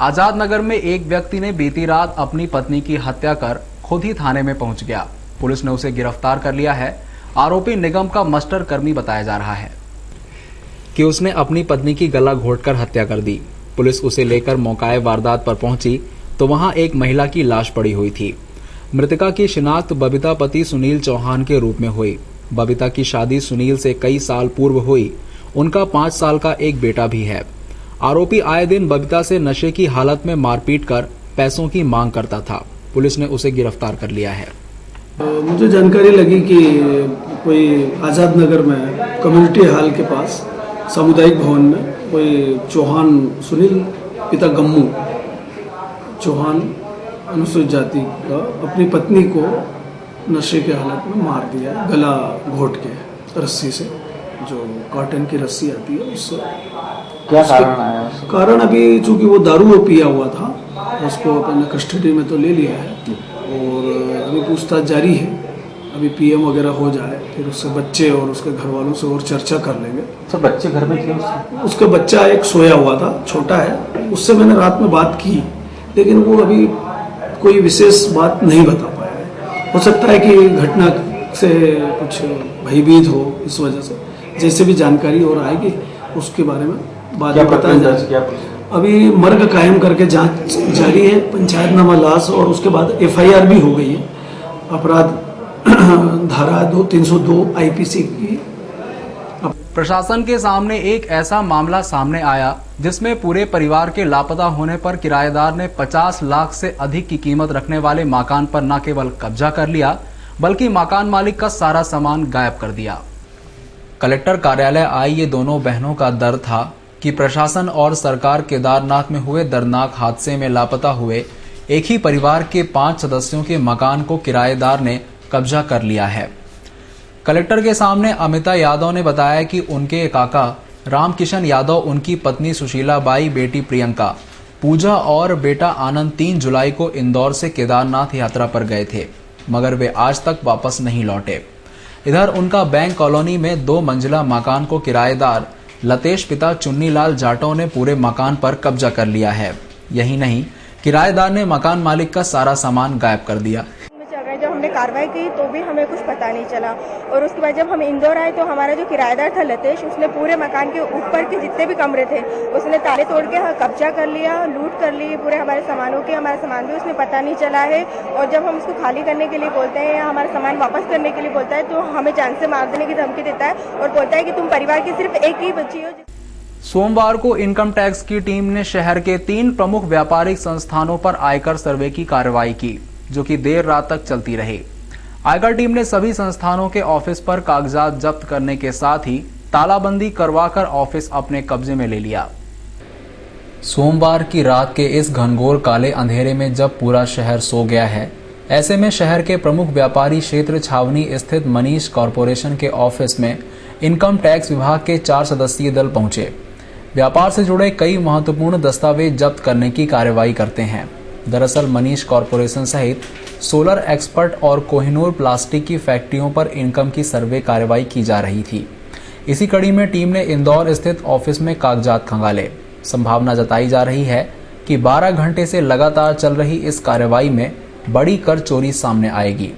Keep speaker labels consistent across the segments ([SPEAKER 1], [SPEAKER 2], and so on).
[SPEAKER 1] आजाद नगर में एक व्यक्ति ने बीती रात अपनी पत्नी की हत्या कर खुद ही थाने में पहुंच गया। पुलिस ने उसे गिरफ्तार कर लिया है। आरोपी निगम का मस्टर कर्मी बताया जा रहा है कि उसने अपनी पत्नी की गला घोंटकर हत्या कर दी। पुलिस उसे लेकर मौकाए वारदात पर पहुंची तो वहां एक महिला की लाश पड़ी हुई थी। मृतका की शिनाख्त बबीता पति सुनील चौहान के रूप में हुई। बबीता की शादी सुनील से कई साल पूर्व हुई। उनका 5 साल का एक बेटा भी है। आरोपी आए दिन बबीता से नशे की हालत में मारपीट कर पैसों की मांग करता था। पुलिस ने उसे गिरफ्तार कर लिया है।
[SPEAKER 2] मुझे जानकारी लगी कि कोई आजाद नगर में कम्युनिटी हॉल के पास सामुदायिक भवन में कोई चौहान सुनील पिता गम्मू चौहान अनुसूचित जाति का अपनी पत्नी को नशे की हालत में मार दिया, गला घोंट के रस्सी से, जो कॉटन की रस्सी आती है उससे।
[SPEAKER 3] क्या कारण आया?
[SPEAKER 2] कारण अभी चूंकि वो दारू पिया हुआ था, उसको अपने कस्टडी में तो ले लिया है और अभी पूछताछ जारी है। अभी पीएम वगैरह हो जाए फिर उसके बच्चे और उसके घर वालों से और चर्चा कर लेंगे।
[SPEAKER 3] तो बच्चे घर में थे?
[SPEAKER 2] उसका बच्चा एक सोया हुआ था, छोटा है। उससे मैंने रात में बात की, लेकिन वो अभी कोई विशेष बात नहीं बता पाया। हो सकता है कि घटना से कुछ भयभीत हो, इस वजह से। जैसे भी जानकारी और आएगी उसके बारे में बाद में बताया जाएगा। अभी मर्ग कायम करके जांच जारी है, पंचायतनामा लाश और उसके बाद एफआईआर भी हो गई है। अपराध धारा 302 आईपीसी की।
[SPEAKER 1] प्रशासन के सामने एक ऐसा मामला सामने आया जिसमें पूरे परिवार के लापता होने पर किराएदार ने 50 लाख से अधिक की कीमत रखने वाले मकान पर न केवल कब्जा कर लिया बल्कि मकान मालिक का सारा सामान गायब कर दिया। कलेक्टर कार्यालय आई ये दोनों बहनों का दर्द था कि प्रशासन और सरकार केदारनाथ में हुए दर्दनाक हादसे में लापता हुए एक ही परिवार के 5 सदस्यों के मकान को किराएदार ने कब्जा कर लिया है। कलेक्टर के सामने अमिता यादव ने बताया कि उनके काका रामकिशन यादव, उनकी पत्नी सुशीला बाई, बेटी प्रियंका, पूजा और बेटा आनंद 3 जुलाई को इंदौर से केदारनाथ यात्रा पर गए थे, मगर वे आज तक वापस नहीं लौटे। इधर उनका बैंक कॉलोनी में 2 मंजिला मकान को किराएदार लतेश पिता चुन्नीलाल जाटव ने पूरे मकान पर कब्जा कर लिया है। यही नहीं, किराएदार ने मकान मालिक का सारा सामान गायब कर दिया।
[SPEAKER 4] जब हमने कार्रवाई की तो भी हमें कुछ पता नहीं चला और उसके बाद जब हम इंदौर आए तो हमारा जो किराएदार था लतेश, उसने पूरे मकान के ऊपर के जितने भी कमरे थे उसने ताले तोड़ के कब्जा कर लिया, लूट कर ली पूरे हमारे सामानों के। हमारा सामान भी उसने पता नहीं चला है और जब हम उसको खाली करने के लिए बोलते हैं या हमारा सामान वापस करने के लिए बोलता है तो हमें जान से मार देने की धमकी देता है और बोलता है कि तुम परिवार की सिर्फ एक ही बच्ची हो।
[SPEAKER 1] सोमवार को इनकम टैक्स की टीम ने शहर के 3 प्रमुख व्यापारिक संस्थानों पर आयकर सर्वे की कार्रवाई की, जो कि देर रात तक चलती रही। आयकर टीम ने सभी संस्थानों के ऑफिस पर कागजात जब्त करने के साथ ही तालाबंदी करवाकर ऑफिस अपने कब्जे में ले लिया। सोमवार की रात के इस घनघोर काले अंधेरे में जब पूरा शहर सो गया है, ऐसे में शहर के प्रमुख व्यापारी क्षेत्र छावनी स्थित मनीष कॉरपोरेशन के ऑफिस में इनकम टैक्स विभाग के 4 सदस्यीय दल पहुंचे। व्यापार से जुड़े कई महत्वपूर्ण दस्तावेज जब्त करने की कार्रवाई करते हैं। दरअसल मनीष कॉरपोरेशन सहित सोलर एक्सपर्ट और कोहिनूर प्लास्टिक की फैक्ट्रियों पर इनकम की सर्वे कार्रवाई की जा रही थी। इसी कड़ी में टीम ने इंदौर स्थित ऑफिस में कागजात खंगाले। संभावना जताई जा रही है कि 12 घंटे से लगातार चल रही इस कार्रवाई में बड़ी कर चोरी सामने आएगी।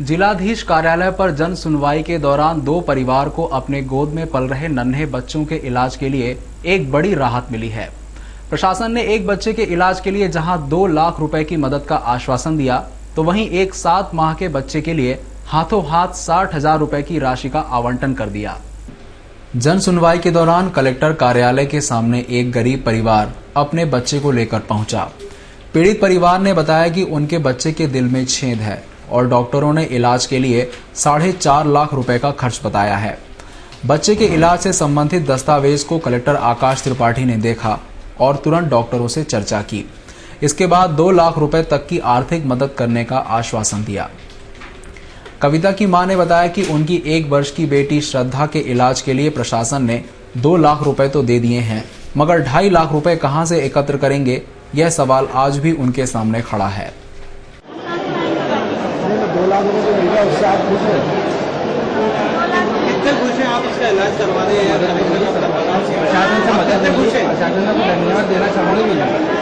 [SPEAKER 1] जिलाधीश कार्यालय पर जन सुनवाई के दौरान 2 परिवार को अपने गोद में पल रहे नन्हे बच्चों के इलाज के लिए एक बड़ी राहत मिली है। प्रशासन ने एक बच्चे के इलाज के लिए जहां 2 लाख रुपए की मदद का आश्वासन दिया, तो वहीं एक 7 माह के बच्चे के लिए हाथों हाथ 60,000 रुपए की राशि का आवंटन कर दिया। जन सुनवाई के दौरान कलेक्टर कार्यालय के सामने एक गरीब परिवार अपने बच्चे को लेकर पहुंचा। पीड़ित परिवार ने बताया कि उनके बच्चे के दिल में छेद है और डॉक्टरों ने इलाज के लिए 4.5 लाख रुपए का खर्च बताया है। बच्चे के इलाज से संबंधित दस्तावेज को कलेक्टर आकाश त्रिपाठी ने देखा और तुरंत डॉक्टरों से चर्चा की। इसके बाद 2 लाख रुपए तक की आर्थिक मदद करने का आश्वासन दिया। कविता की मां ने बताया कि उनकी 1 वर्ष की बेटी श्रद्धा के इलाज के लिए प्रशासन ने 2 लाख रुपए तो दे दिए हैं, मगर 2.5 लाख रुपए कहां से एकत्र करेंगे, यह सवाल आज भी उनके सामने खड़ा है।
[SPEAKER 5] 2 लाख रुपए तो मिल गया, उससे आप खुश हैं? कितने खुश हैं आप इसका इलाज करवा रहे हैं? प्रशासन से मदद, प्रशासन को धन्यवाद देना चाहूँगी।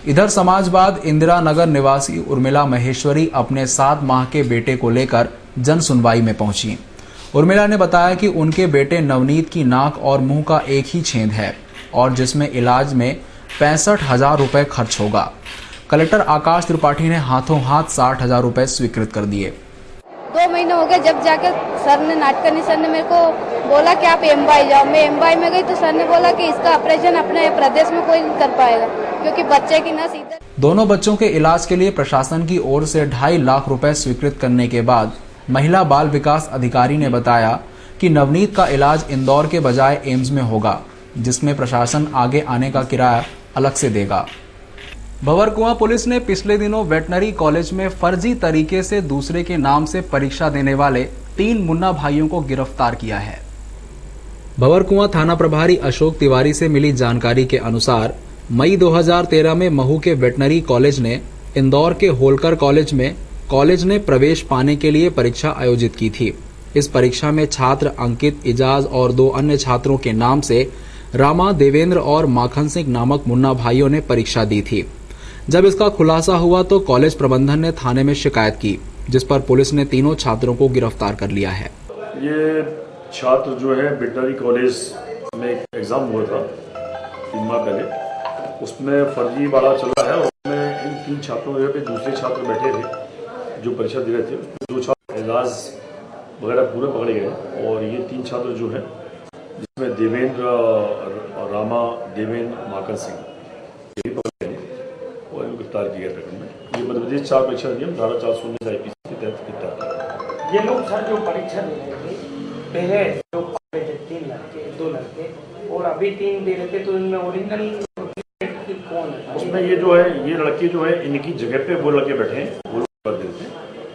[SPEAKER 1] इधर समाजवाद इंदिरा नगर निवासी उर्मिला महेश्वरी अपने 7 माह के बेटे को लेकर जन सुनवाई में पहुंची। उर्मिला ने बताया कि उनके बेटे नवनीत की नाक और मुंह का एक ही छेद है और जिसमें इलाज में 65,000 रुपए खर्च होगा। कलेक्टर आकाश त्रिपाठी ने हाथों हाथ 60,000 रुपए स्वीकृत कर दिए।
[SPEAKER 6] 2 महीने हो गए जब जाके सर ने नाटकर्णी सर ने मेरे को बोला कि आप एमवाई जाओ। मैं एमवाई में गई तो सर ने बोला कि इसका ऑपरेशन अपने प्रदेश में कोई नहीं कर पाएगा क्योंकि बच्चे की नस इधर।
[SPEAKER 1] दोनों बच्चों के इलाज के लिए प्रशासन की ओर से 2.5 लाख रुपए स्वीकृत करने के बाद महिला बाल विकास अधिकारी ने बताया कि नवनीत का इलाज इंदौर के बजाय एम्स में होगा, जिसमें प्रशासन आगे आने का किराया अलग से देगा। भंवरकुआं पुलिस ने पिछले दिनों वेटनरी कॉलेज में फर्जी तरीके से दूसरे के नाम से परीक्षा देने वाले 3 मुन्ना भाइयों को गिरफ्तार किया है। भंवरकुआं थाना प्रभारी अशोक तिवारी से मिली जानकारी के अनुसार मई 2013 में महू के वेटनरी कॉलेज ने इंदौर के होलकर कॉलेज में कॉलेज ने प्रवेश पाने के लिए परीक्षा आयोजित की थी। इस परीक्षा में छात्र अंकित, इजाज और 2 अन्य छात्रों के नाम से रामा, देवेंद्र और माखन सिंह नामक मुन्ना भाइयों ने परीक्षा दी थी। जब इसका खुलासा हुआ तो कॉलेज प्रबंधन ने थाने में शिकायत की, जिस पर पुलिस ने तीनों छात्रों को गिरफ्तार कर लिया है।
[SPEAKER 7] ये छात्र जो है वेटनरी कॉलेज में एक एग्जाम हुआ था 3 माह पहले, उसमें फर्जी वाला चला है और उसमें इन 3 छात्रों पे दूसरे छात्र बैठे थे जो परीक्षा दे रहे थे। उसमें 2 छात्र एजाज वगैरह पूरे पकड़े गए और ये 3 छात्र जो है जिसमें देवेंद्र और रामा, देवेंद्र, माकन सिंह ये भी पकड़े गए और इनको गिरफ्तार किया गया प्रकरण में। ये मध्य प्रदेश 4 परीक्षा नियम धारा 419 IPC के तहत गिरफ्तार किया।
[SPEAKER 5] ये लोग सर जो परीक्षा दे रहे थे पहले जो कॉलेज 3 लड़के 2 लड़के और अभी 3 दे रहे थे, तो इनमें ओरिजिनल कौन है?
[SPEAKER 7] उसमें ये जो है ये लड़के जो है इनकी जगह पे वो लड़के बैठे हैं, वो लोग दे रहे थे,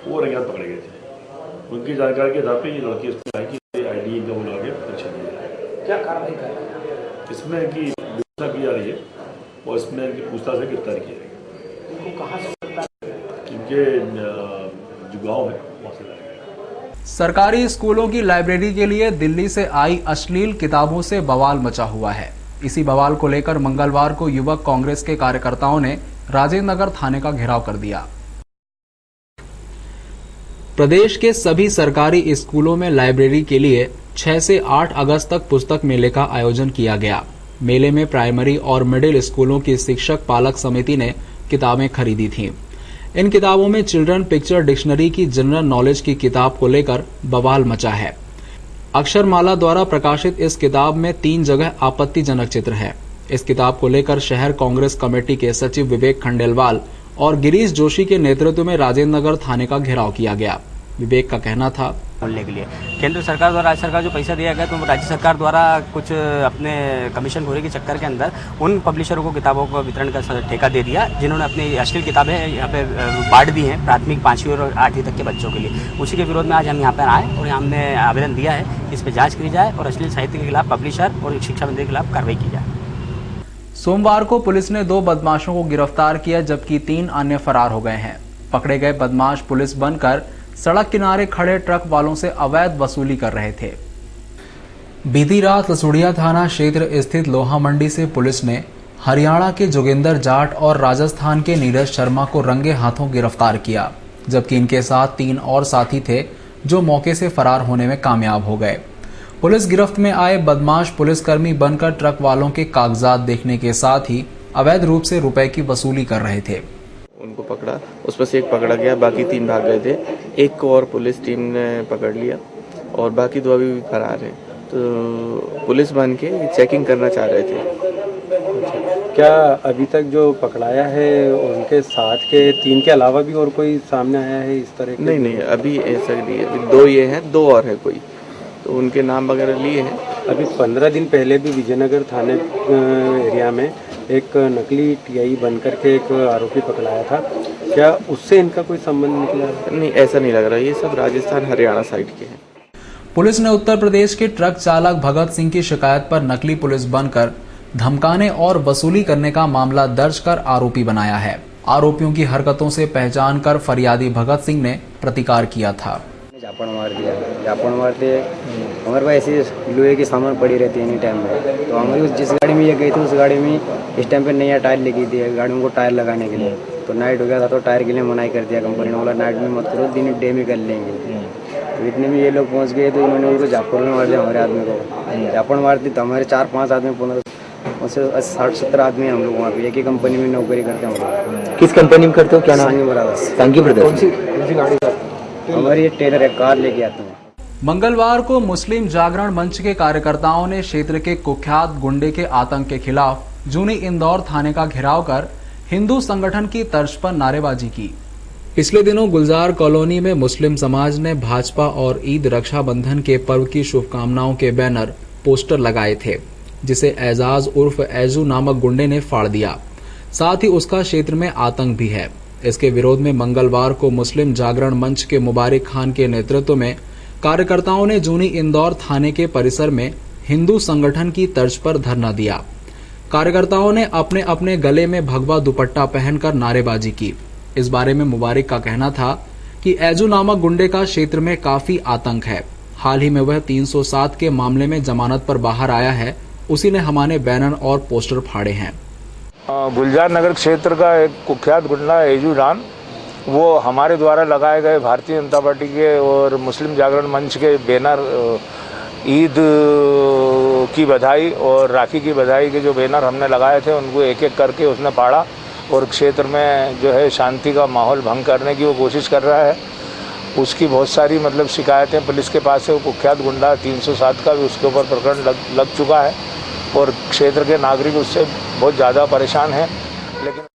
[SPEAKER 7] वो रंगत पकड़े गए थे। उनकी जानकारी के आधार पर ये लड़के इसमें आए कि ID इनका वो लगा के परीक्षा दिया।
[SPEAKER 5] क्या कार्रवाई कर रहे हैं?
[SPEAKER 7] इसमें इनकी व्यवस्था की जा रही है और इसमें इनकी पूछताछ से गिरफ्तार किया जाएगा।
[SPEAKER 5] इनको कहाँ से
[SPEAKER 7] इनके जो गाँव है वहाँ से लाया गया।
[SPEAKER 1] सरकारी स्कूलों की लाइब्रेरी के लिए दिल्ली से आई अश्लील किताबों से बवाल मचा हुआ है। इसी बवाल को लेकर मंगलवार को युवक कांग्रेस के कार्यकर्ताओं ने राजेंद्र नगर थाने का घेराव कर दिया। प्रदेश के सभी सरकारी स्कूलों में लाइब्रेरी के लिए 6 से 8 अगस्त तक पुस्तक मेले का आयोजन किया गया। मेले में प्राइमरी और मिडिल स्कूलों की शिक्षक पालक समिति ने किताबें खरीदी थीं। इन किताबों में चिल्ड्रन पिक्चर डिक्शनरी की जनरल नॉलेज की किताब को लेकर बवाल मचा है। अक्षरमाला द्वारा प्रकाशित इस किताब में 3 जगह आपत्तिजनक चित्र है। इस किताब को लेकर शहर कांग्रेस कमेटी के सचिव विवेक खंडेलवाल और गिरीश जोशी के नेतृत्व में राजेंद्र नगर थाने का घेराव किया गया। विवेक का कहना था,
[SPEAKER 8] खोलने के लिए केंद्र सरकार द्वारा राज्य सरकार जो पैसा दिया गया, तो राज्य सरकार द्वारा कुछ अपने कमीशन खोरे के चक्कर के अंदर उन पब्लिशरों को किताबों को वितरण का ठेका दे दिया, जिन्होंने अपनी अश्लील किताबें यहाँ पे बांट दी हैं प्राथमिक 5वीं और 8वीं तक के बच्चों के लिए। उसी के विरोध में आज हम यहाँ पर आए और हमने आवेदन दिया है इस पर जाँच की जाए और अश्लील साहित्य के खिलाफ पब्लिशर और शिक्षा मंत्री के खिलाफ कार्रवाई की जाए।
[SPEAKER 1] सोमवार को पुलिस ने 2 बदमाशों को गिरफ्तार किया, जबकि 3 अन्य फरार हो गए हैं। पकड़े गए बदमाश पुलिस बनकर सड़क किनारे खड़े ट्रक वालों से अवैध वसूली कर रहे थे। बीती रात लसुड़िया थाना क्षेत्र स्थित लोहा मंडी से पुलिस ने हरियाणा के जोगिंदर जाट और राजस्थान के नीरज शर्मा को रंगे हाथों गिरफ्तार किया, जबकि इनके साथ 3 और साथी थे जो मौके से फरार होने में कामयाब हो गए। पुलिस गिरफ्त में आए बदमाश पुलिसकर्मी बनकर ट्रक वालों के कागजात देखने के साथ ही अवैध रूप से रुपए की वसूली कर रहे थे।
[SPEAKER 9] उनको पकड़ा, उसमें से एक पकड़ा गया, बाकी 3 भाग गए थे। एक को और पुलिस टीम ने पकड़ लिया और बाकी 2 अभी भी फरार हैं। तो पुलिस बन के चेकिंग करना चाह रहे थे।
[SPEAKER 3] क्या अभी तक जो पकड़ाया है उनके साथ के 3 के अलावा भी और कोई सामने आया है इस तरह के?
[SPEAKER 9] नहीं, अभी ऐसा नहीं है। अभी 2 ये हैं, 2 और है कोई, तो उनके नाम वगैरह लिए हैं।
[SPEAKER 3] अभी 15 दिन पहले भी विजयनगर थाने एरिया में एक नकली TI बनकर के एक आरोपी पकड़ाया था। क्या उससे इनका कोई संबंध निकला?
[SPEAKER 9] नहीं, ऐसा नहीं लग रहा। ये सब राजस्थान हरियाणा साइड के हैं।
[SPEAKER 1] पुलिस ने उत्तर प्रदेश के ट्रक चालक भगत सिंह की शिकायत पर नकली पुलिस बनकर धमकाने और वसूली करने का मामला दर्ज कर आरोपी बनाया है। आरोपियों की हरकतों से पहचान कर फरियादी भगत सिंह ने प्रतिकार किया था।
[SPEAKER 10] जापण मार दिया, जापण मारते हमारे पास ऐसी लोहे की सामान पड़ी रहती है एनी टाइम में। तो हमारी जिस गाड़ी में ये गई थी उस गाड़ी में इस टाइम पे नया टायर लेके दिया गाड़ी में को टायर लगाने के लिए। तो नाइट हो गया था तो टायर के लिए मनाही कर दिया कंपनी ने, बोला नाइट में मत करो, दिन डे में कर लेंगे। तो इतने में ये लोग पहुंच गए तो इन्होंने उनको झापड़ में मार दिया हमारे आदमी को। झापड़ मारती तो हमारे 4-5 आदमी 60-70 आदमी हम लोग वहाँ पे एक ही कंपनी में नौकरी करते हैं हम लोग।
[SPEAKER 11] किस कंपनी में करते हो, क्या नाम?
[SPEAKER 10] सांगी ब्रदर्स। कौन सी गाड़ी का? हमारी ये टेलर है, कार लेके आते हैं।
[SPEAKER 1] मंगलवार को मुस्लिम जागरण मंच के कार्यकर्ताओं ने क्षेत्र के कुख्यात गुंडे के आतंक के खिलाफ जूनी इंदौर थाने का घेराव कर हिंदू संगठन की तर्ज पर नारेबाजी की। पिछले दिनों गुलजार कॉलोनी में मुस्लिम समाज ने भाजपा और ईद रक्षाबंधन के पर्व की शुभकामनाओं के बैनर पोस्टर लगाए थे, जिसे एजाज उर्फ एजू नामक गुंडे ने फाड़ दिया। साथ ही उसका क्षेत्र में आतंक भी है। इसके विरोध में मंगलवार को मुस्लिम जागरण मंच के मुबारिक खान के नेतृत्व में कार्यकर्ताओं ने जूनी इंदौर थाने के परिसर में हिंदू संगठन की तर्ज पर धरना दिया। कार्यकर्ताओं ने अपने अपने गले में भगवा दुपट्टा पहनकर नारेबाजी की। इस बारे में मुबारिक का कहना था कि एजू नामक गुंडे का क्षेत्र में काफी आतंक है। हाल ही में वह 307 के मामले में जमानत पर बाहर आया है। उसी ने हमारे बैनर और पोस्टर फाड़े हैं।
[SPEAKER 12] गुलजार नगर क्षेत्र का एक कुख्यात गुंडा एजू डान, वो हमारे द्वारा लगाए गए भारतीय जनता पार्टी के और मुस्लिम जागरण मंच के बैनर, ईद की बधाई और राखी की बधाई के जो बैनर हमने लगाए थे उनको एक एक करके उसने फाड़ा और क्षेत्र में जो है शांति का माहौल भंग करने की वो कोशिश कर रहा है। उसकी बहुत सारी शिकायतें पुलिस के पास है। वो कुख्यात गुंडा 307 का भी उसके ऊपर प्रकरण लग चुका है और क्षेत्र के नागरिक उससे बहुत ज़्यादा परेशान हैं। लेकिन